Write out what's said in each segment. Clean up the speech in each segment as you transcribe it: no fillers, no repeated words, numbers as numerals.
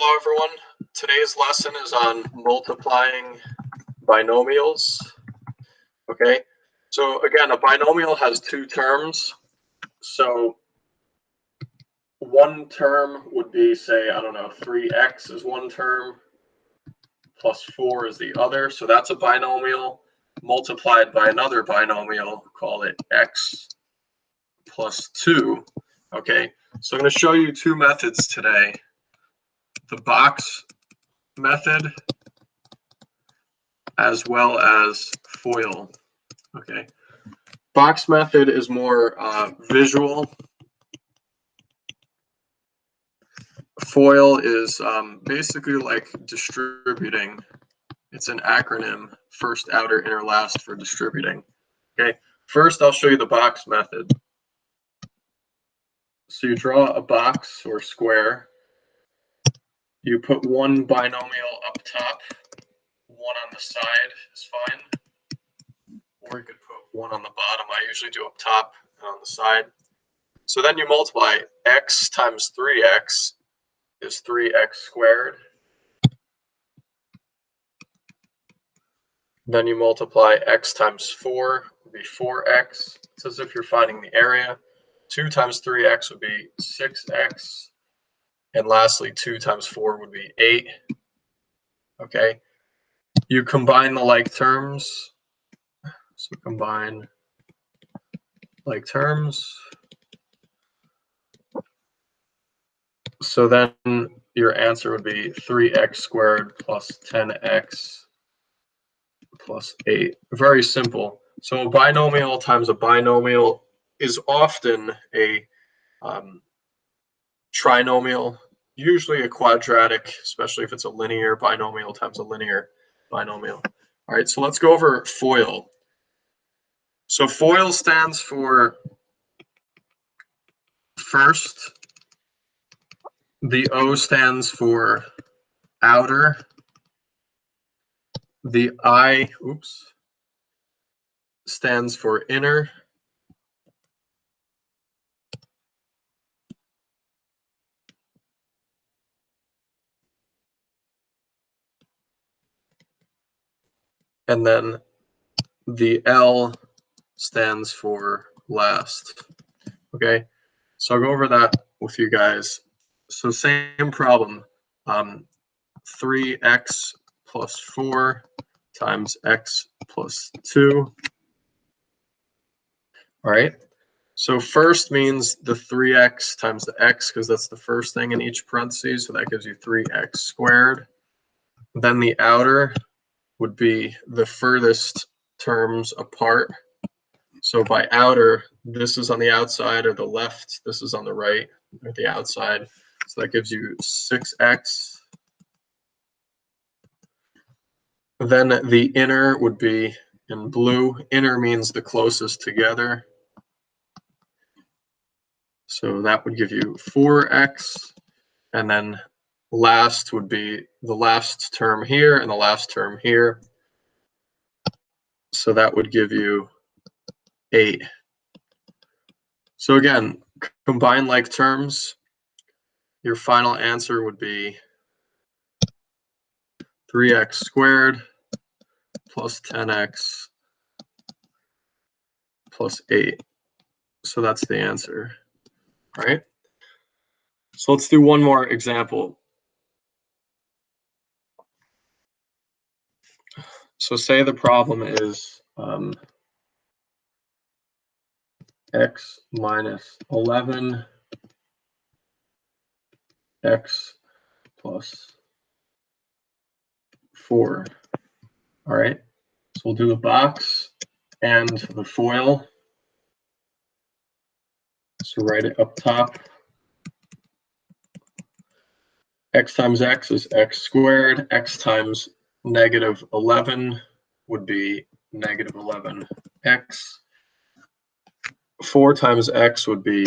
Hello everyone. Today's lesson is on multiplying binomials. Okay, so again, a binomial has two terms. So one term would be, say, I don't know, 3x is one term, plus 4 is the other. So that's a binomial multiplied by another binomial, call it x plus 2. Okay, so I'm going to show you two methods today. The box method as well as FOIL. Okay, box method is more visual. FOIL is basically like distributing. It's an acronym, first, outer, inner, last, for distributing. Okay, first I'll show you the box method. So you draw a box or square. You put one binomial up top, one on the side is fine. Or you could put one on the bottom. I usually do up top and on the side. So then you multiply x times 3x is 3x squared. Then you multiply x times 4 would be 4x. It's as if you're finding the area. 2 times 3x would be 6x. And lastly, 2 times 4 would be 8. Okay. You combine the like terms. So combine like terms. So then your answer would be 3x squared plus 10x plus 8. Very simple. So a binomial times a binomial is often a trinomial, usually a quadratic, especially if it's a linear binomial times a linear binomial. All right, so let's go over FOIL. So FOIL stands for first. The O stands for outer. The I, stands for inner. And then the L stands for last. Okay, so I'll go over that with you guys. So same problem, 3x plus 4 times x plus 2. All right, so first means the 3x times the x, because that's the first thing in each parentheses, so that gives you 3x squared. Then the outer would be the furthest terms apart. So by outer, this is on the outside or the left, this is on the right or the outside. So that gives you 6x. Then the inner would be in blue. Inner means the closest together. So that would give you 4x. And then last would be the last term here and the last term here. So that would give you 8. So again, combine like terms. Your final answer would be 3x squared plus 10x plus 8. So that's the answer. All right. So let's do one more example. So say the problem is x minus 11 x plus 4. All right, so we'll do the box and the FOIL. So write it up top. X times x is x squared. X times negative 11 would be negative 11x. 4 times x would be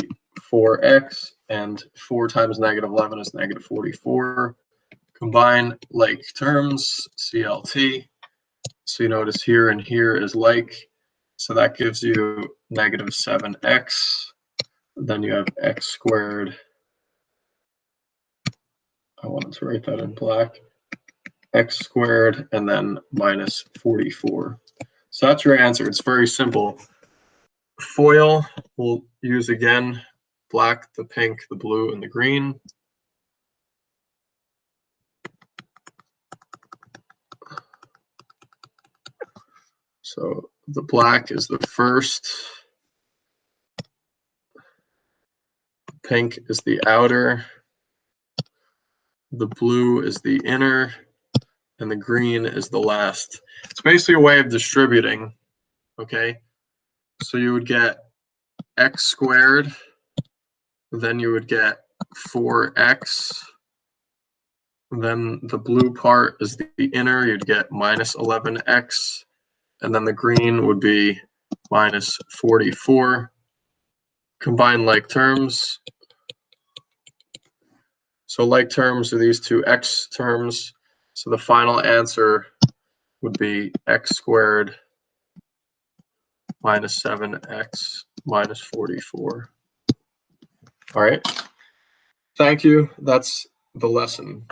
4x, and 4 times negative 11 is negative 44. Combine like terms, CLT. So you notice here and here is like. So that gives you negative 7x. Then you have x squared I wanted to write that in black. X squared and then minus 44. So that's your answer. It's very simple. FOIL, we'll use again black, the pink, the blue, and the green. So the black is the first, pink is the outer, the blue is the inner, and the green is the last. It's basically a way of distributing, okay? So you would get x squared, then you would get 4x, then the blue part is the inner, you'd get minus 11x, and then the green would be minus 44. Combine like terms. So like terms are these two x terms. So the final answer would be x squared minus 7x minus 44. All right. Thank you. That's the lesson.